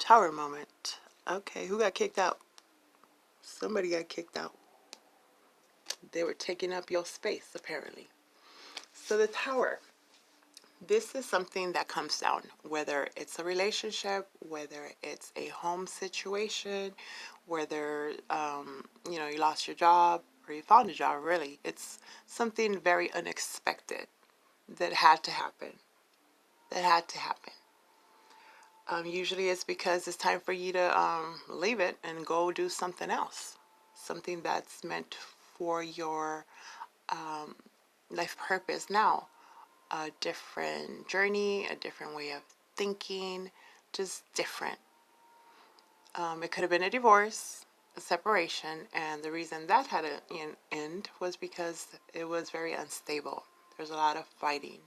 Tower moment. Okay, who got kicked out? Somebody got kicked out. They were taking up your space, apparently. So the Tower. This is something that comes down, whether it's a relationship, whether it's a home situation, whether, you lost your job or you found a job, really. It's something very unexpected that had to happen. That had to happen. Usually it's because it's time for you to leave it and go do something else. Something that's meant for your life purpose now. A different journey, a different way of thinking, just different. It could have been a divorce, a separation, and the reason that had an end was because it was very unstable. There's a lot of fighting.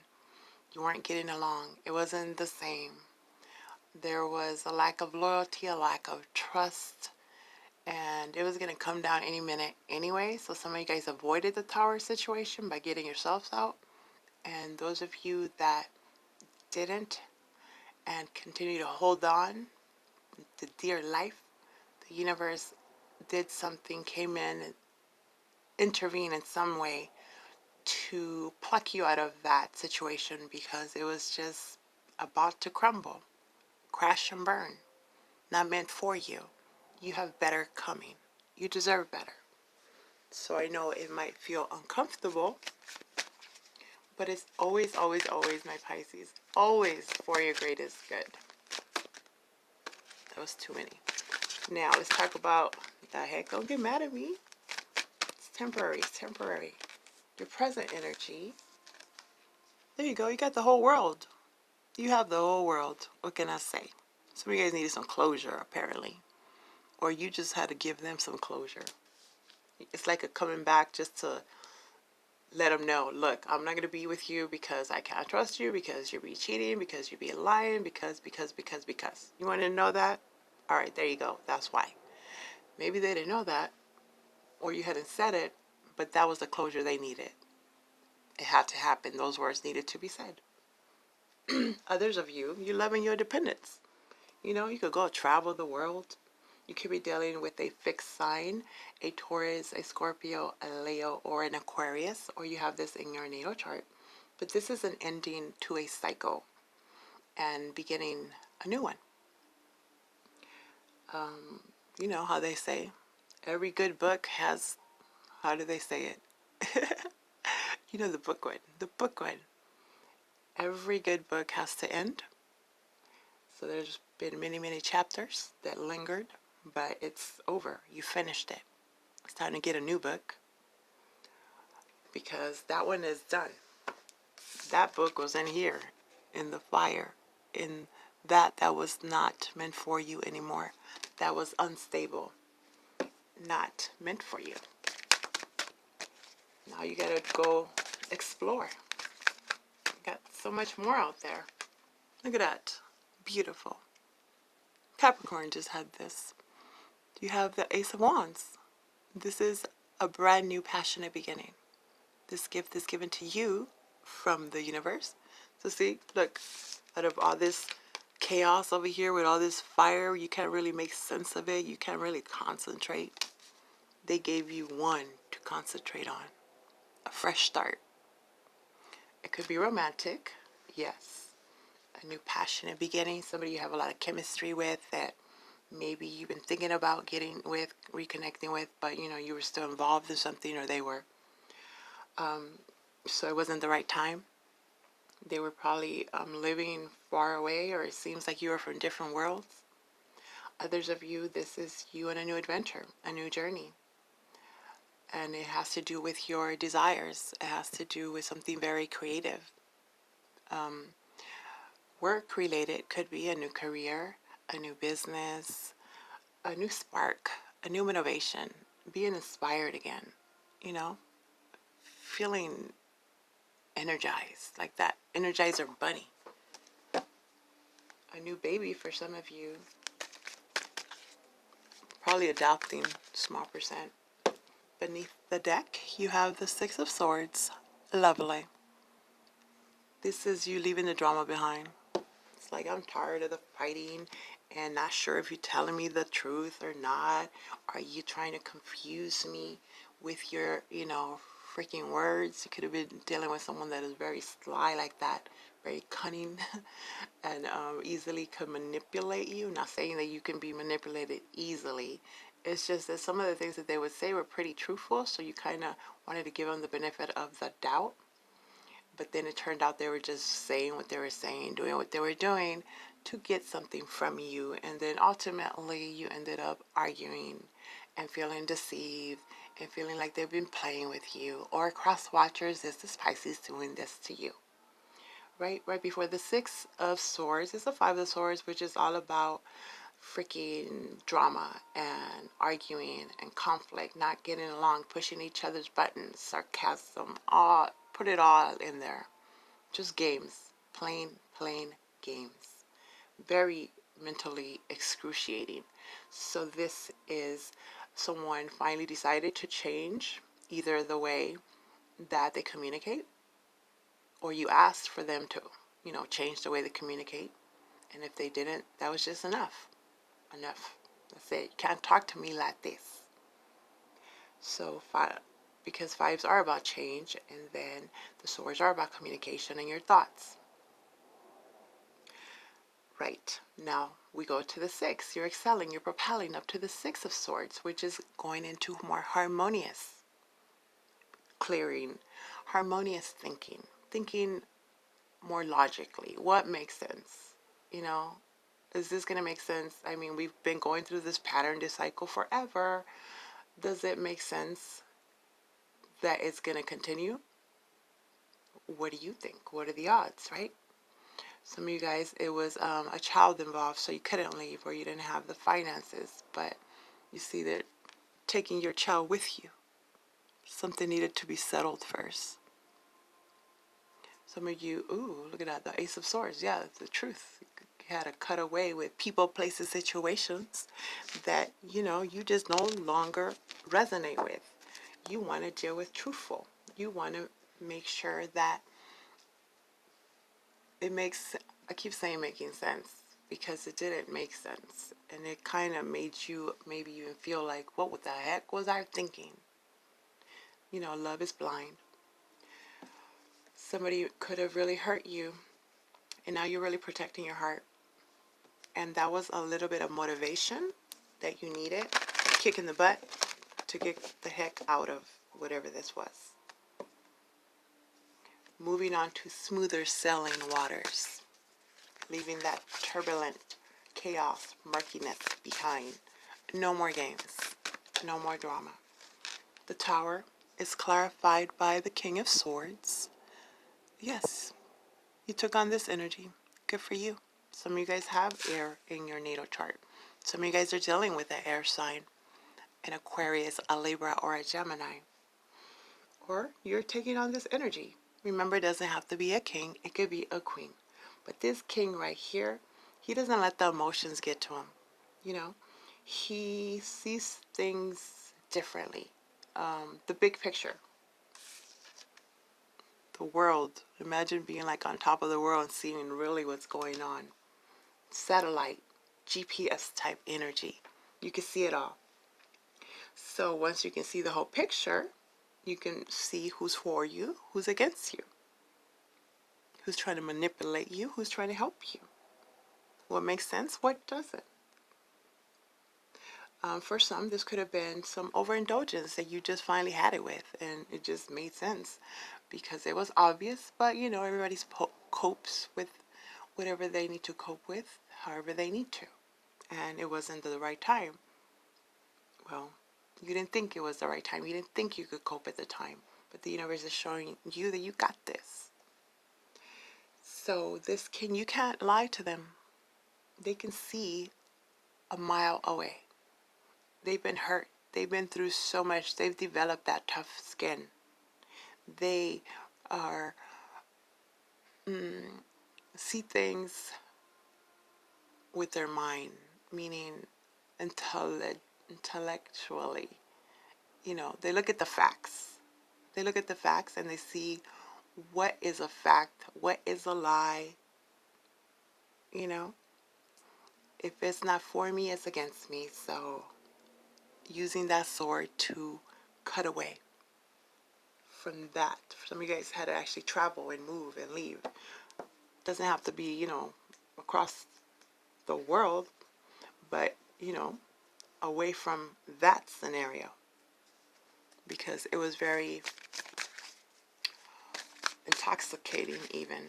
You weren't getting along. It wasn't the same. There was a lack of loyalty, a lack of trust, and it was going to come down any minute anyway. So some of you guys avoided the Tower situation by getting yourselves out. And those of you that didn't and continue to hold on to dear life, the universe did something, came in and intervened in some way to pluck you out of that situation because it was just about to crumble, crash and burn, not meant for you. You have better coming. You deserve better. So I know it might feel uncomfortable, but it's always, always, always, my Pisces, always for your greatest good. That was too many. Now let's talk about the heck. Don't get mad at me. It's temporary. It's temporary. Your present energy. There you go. You got the whole world. You have the whole world. What can I say? Some of you guys needed some closure, apparently. Or you just had to give them some closure. It's like a coming back just to let them know, look, I'm not going to be with you because I can't trust you, because you're be cheating, because you're be lying, because. You want to know that? All right, there you go. That's why. Maybe they didn't know that, or you hadn't said it, but that was the closure they needed. It had to happen. Those words needed to be said. Others of you, you loving your independence. You could go travel the world. You could be dealing with a fixed sign, a Taurus, a Scorpio, a Leo, or an Aquarius, or you have this in your natal chart. But this is an ending to a cycle and beginning a new one. You know how they say, every good book has, how do they say it? You know the book one. The book one. Every good book has to end. So there's been many, many chapters that lingered, but it's over. You finished it. It's time to get a new book because that one is done. That book was in here, in the fire, in that was not meant for you anymore. That was unstable, not meant for you. Now you gotta go explore. You got so much more out there. Look at that. Beautiful. Capricorn just had this. You have the Ace of Wands. This is a brand new passionate beginning. This gift is given to you from the universe. So see, look, out of all this chaos over here with all this fire, you can't really make sense of it. You can't really concentrate. They gave you one to concentrate on. A fresh start. It could be romantic, yes. A new passionate beginning. Somebody you have a lot of chemistry with that maybe you've been thinking about getting with, reconnecting with, but you were still involved in something, or they were. So it wasn't the right time. They were probably living far away, or it seems like you were from different worlds. Others of you, this is you on a new adventure, a new journey. And it has to do with your desires. It has to do with something very creative. Work related could be a new career, a new business, a new spark, a new motivation, being inspired again, feeling energized, like that Energizer bunny. A new baby for some of you, probably adopting, small percent. Beneath the deck, you have the Six of Swords. Lovely. This is you leaving the drama behind. It's just like, I'm tired of the fighting and not sure if you're telling me the truth or not. Are you trying to confuse me with your, freaking words? You could have been dealing with someone that is very sly like that, very cunning, and easily could manipulate you. Not saying that you can be manipulated easily. It's just that some of the things that they would say were pretty truthful, so you kind of wanted to give them the benefit of the doubt. But then it turned out they were just saying what they were saying, doing what they were doing to get something from you. And then ultimately you ended up arguing and feeling deceived and feeling like they've been playing with you. Or cross watchers, is this Pisces doing this to you? Right before the Six of Swords is the Five of Swords, which is all about freaking drama and arguing and conflict, not getting along, pushing each other's buttons, sarcasm, all, put it all in there. Just games, plain games. Very mentally excruciating. So this is someone finally decided to change either the way that they communicate, or you asked for them to, change the way they communicate. And if they didn't, that was just enough. Enough. That's it. You can't talk to me like this. So because fives are about change, and then the swords are about communication and your thoughts. Right. Now we go to the six. You're excelling, you're propelling up to the Six of Swords, which is going into more harmonious clearing, harmonious thinking more logically. What makes sense? Is this going to make sense? I mean, we've been going through this pattern, this cycle forever. Does it make sense that it's going to continue? What do you think? What are the odds, right? Some of you guys, it was a child involved, so you couldn't leave, or you didn't have the finances, but you see that taking your child with you, something needed to be settled first. Some of you, ooh, look at that, the Ace of Swords. Yeah, it's the truth. You had to cut away with people, places, situations that, you just no longer resonate with. You want to deal with truthful. You want to make sure that it makes, I keep saying making sense, because it didn't make sense. And it kind of made you maybe even feel like, what the heck was I thinking? Love is blind. Somebody could have really hurt you, and now you're really protecting your heart. And that was a little bit of motivation that you needed, kick in the butt, to get the heck out of whatever this was. Moving on to smoother sailing waters, leaving that turbulent chaos, murkiness behind. No more games, no more drama. The Tower is clarified by the King of Swords. Yes, you took on this energy. Good for you. Some of you guys have air in your natal chart. Some of you guys are dealing with an air sign, an Aquarius, a Libra, or a Gemini. Or you're taking on this energy. Remember, it doesn't have to be a king. It could be a queen. But this king right here, he doesn't let the emotions get to him. He sees things differently. The big picture. The world. Imagine being like on top of the world and seeing really what's going on. Satellite, GPS type energy. You can see it all. So once you can see the whole picture, you can see who's for you, who's against you, who's trying to manipulate you, who's trying to help you. What makes sense, what doesn't. For some, this could have been some overindulgence that you just finally had it with, and it just made sense because it was obvious, but everybody copes with whatever they need to cope with, however they need to. And it wasn't the right time. Well, you didn't think it was the right time. You didn't think you could cope at the time. But the universe is showing you that you got this. So this you can't lie to them. They can see a mile away. They've been hurt. They've been through so much. They've developed that tough skin. They are see things with their mind, meaning intellectually. They look at the facts. They look at the facts and they see what is a fact, what is a lie, you know, if it's not for me, it's against me. So using that sword to cut away from that. Some of you guys had to actually travel and move and leave. Doesn't have to be, across the world, but, away from that scenario, because it was very intoxicating, even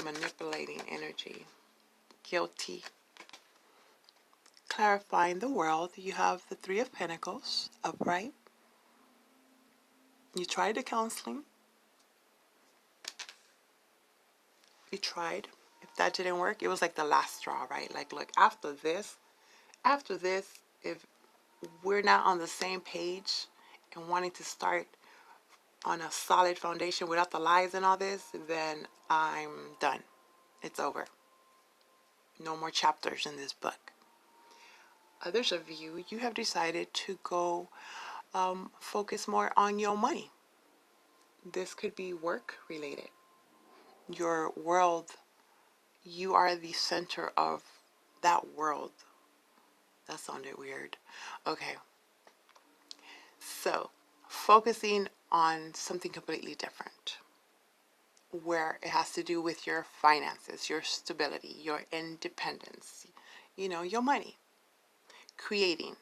manipulating energy, guilty. Clarifying the world, you have the Three of Pentacles upright. You tried the counseling. You tried. If that didn't work, it was like the last straw, right? Like, look, after this, if we're not on the same page and wanting to start on a solid foundation without the lies and all this, then I'm done. It's over. No more chapters in this book. Others of you, you have decided to go focus more on your money. This could be work related. Your world, you are the center of that world. That sounded weird. Okay. So, focusing on something completely different, where it has to do with your finances, your stability, your independence, your money. Creating,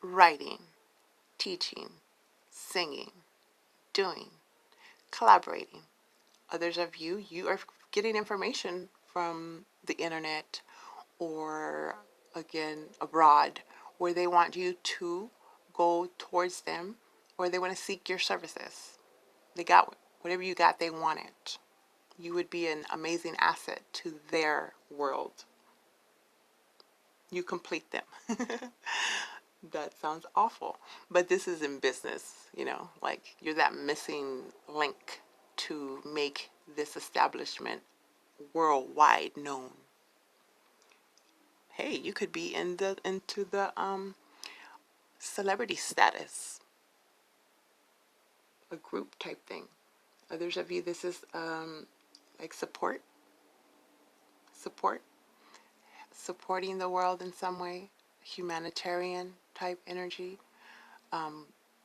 writing, teaching, singing, doing, collaborating. Others of you, you are getting information from the internet or, again, abroad, where they want you to go towards them, or they want to seek your services. They got whatever you got, they want it. You would be an amazing asset to their world. You complete them. That sounds awful. But this is in business, like you're that missing link to make this establishment worldwide known. Hey, you could be into the celebrity status, a group type thing. Others of you, this is like supporting the world in some way, humanitarian type energy,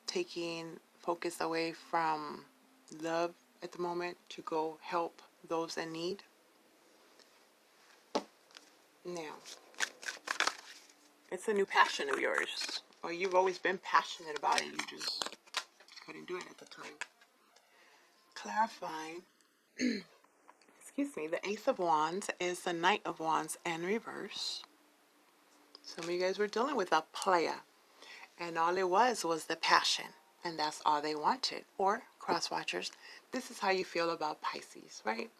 taking focus away from love at the moment to go help those in need. Now, it's a new passion of yours, or you've always been passionate about it, you just couldn't do it at the time. Clarifying, excuse me, the Ace of Wands is the Knight of Wands in reverse. Some of you guys were dealing with a player, and all it was the passion, and that's all they wanted. Or, cross watchers, this is how you feel about Pisces, right?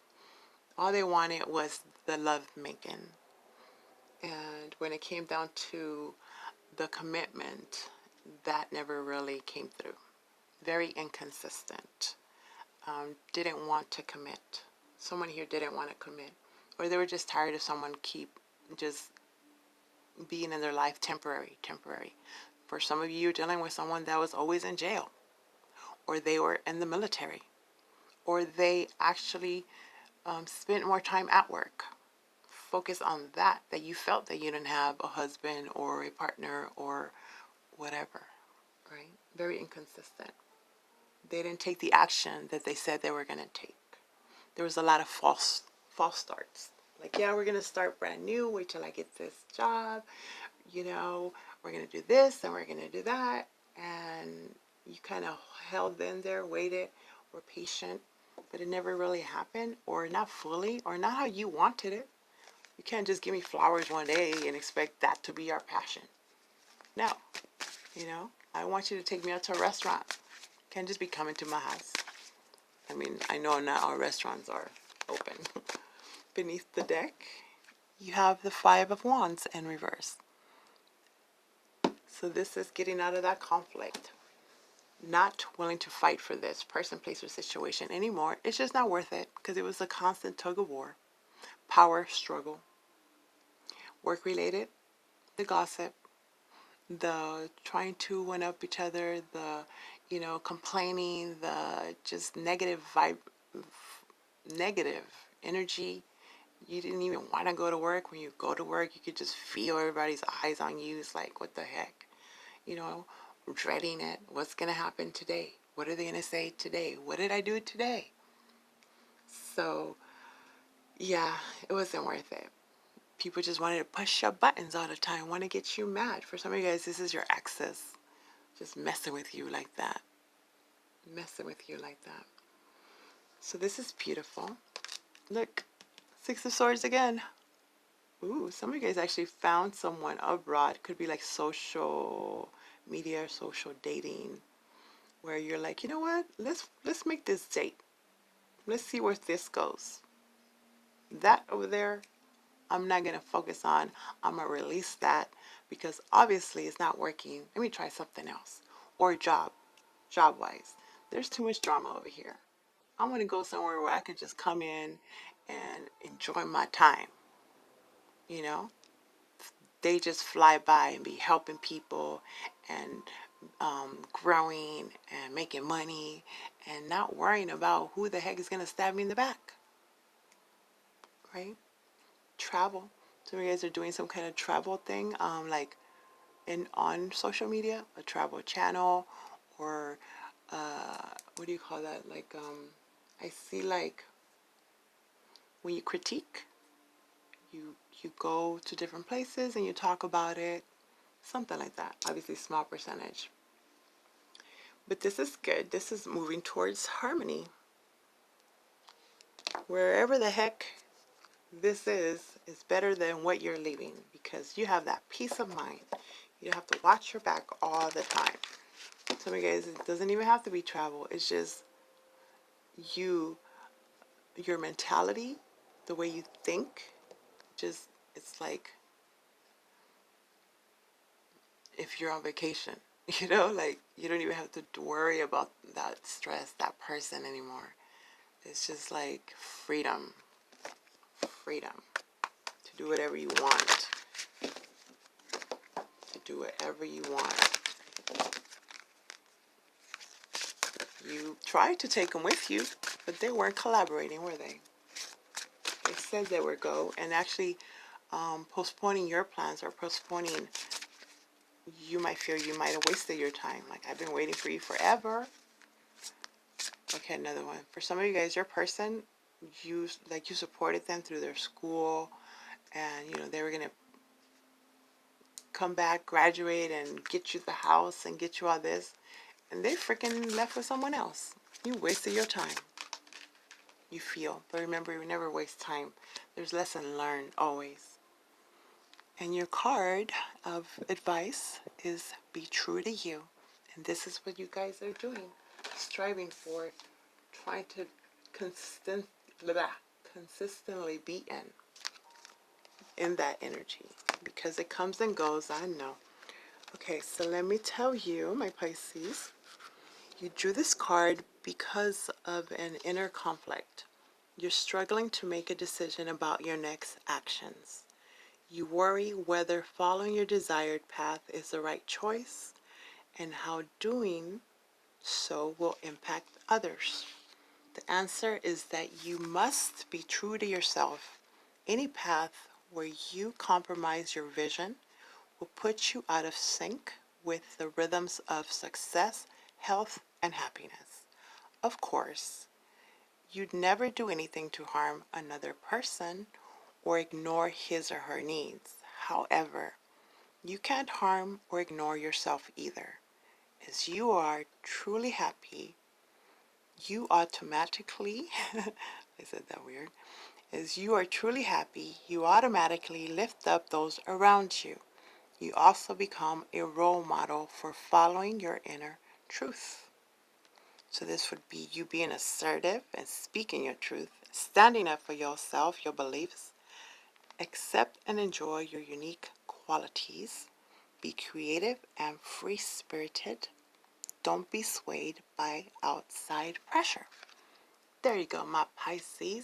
All they wanted was the love making. And when it came down to the commitment, that never really came through. Very inconsistent. Didn't want to commit. Someone here didn't want to commit. Or they were just tired of someone keep just being in their life temporary. For some of you, you're dealing with someone that was always in jail. Or they were in the military. Or they actually spent more time at work. Focus on that you felt that you didn't have a husband or a partner or whatever, right? Very inconsistent. They didn't take the action that they said they were going to take. There was a lot of false starts. Like, yeah, we're going to start brand new. Wait till I get this job. We're going to do this and we're going to do that. And you kind of held in there, waited, were patient, but it never really happened, or not fully, or not how you wanted it. You can't just give me flowers one day and expect that to be your passion. No. I want you to take me out to a restaurant. You can't just be coming to my house. I mean, I know not all restaurants are open. Beneath the deck, you have the Five of Wands in reverse. So this is getting out of that conflict. Not willing to fight for this person, place, or situation anymore. It's just not worth it, because it was a constant tug of war. Power struggle. Work related, the gossip, the trying to one up each other, the complaining, the just negative energy You didn't even want to go to work. When you go to work, you could just feel everybody's eyes on you. It's like, what the heck? You know, dreading it. What's going to happen today? What are they going to say today? What did I do today? So, yeah, it wasn't worth it. People just wanted to push your buttons all the time, want to get you mad. For some of you guys, this is your exes just messing with you like that. Messing with you like that. So this is beautiful. Look, Six of Swords again. Ooh, some of you guys actually found someone abroad. Could be like social media, social dating, where you're like, you know what? Let's make this date. Let's see where this goes. That over there, I'm not gonna focus on. I'm gonna release that because obviously it's not working. Let me try something else. Or job wise. There's too much drama over here. I want to go somewhere where I could just come in and enjoy my time. You know, they just fly by and be helping people and growing and making money and not worrying about who the heck is going to stab me in the back. Right? Travel. So you guys are doing some kind of travel thing, like on social media, a travel channel, or what do you call that? Like I see like when you critique, you go to different places and you talk about it, something like that. Obviously, small percentage. But this is good. This is moving towards harmony. Wherever the heck this is better than what you're leaving because you have that peace of mind. You don't have to watch your back all the time. Some of you guys, it doesn't even have to be travel. It's just you, your mentality, the way you think. Just, it's like if you're on vacation, you know, like you don't even have to worry about that stress, that person anymore. It's just like freedom, freedom to do whatever you want, to do whatever you want. You tried to take them with you, but they weren't collaborating, were they? They said they would go, and actually postponing your plans or postponing, you might feel you might have wasted your time. Like, I've been waiting for you forever. Okay, another one. For some of you guys, your person, you supported them through their school, and they were gonna come back, graduate, and get you the house and get you all this, and they freaking left with someone else. You wasted your time. You feel, but remember, you never waste time. There's lesson learned always. And your card of advice is be true to you, and this is what you guys are doing, striving for, trying to consistently be in that energy, because it comes and goes, I know. Okay, so let me tell you, my Pisces, you drew this card because of an inner conflict. You're struggling to make a decision about your next actions. You worry whether following your desired path is the right choice and how doing so will impact others. The answer is that you must be true to yourself. Any path where you compromise your vision will put you out of sync with the rhythms of success, health, and happiness. Of course, you'd never do anything to harm another person or ignore his or her needs. However, you can't harm or ignore yourself either. As you are truly happy, you automatically, I said that weird, as you are truly happy, you automatically lift up those around you. You also become a role model for following your inner truth. So this would be you being assertive and speaking your truth, standing up for yourself, your beliefs, accept and enjoy your unique qualities, be creative and free-spirited. Don't be swayed by outside pressure. There you go, my Pisces.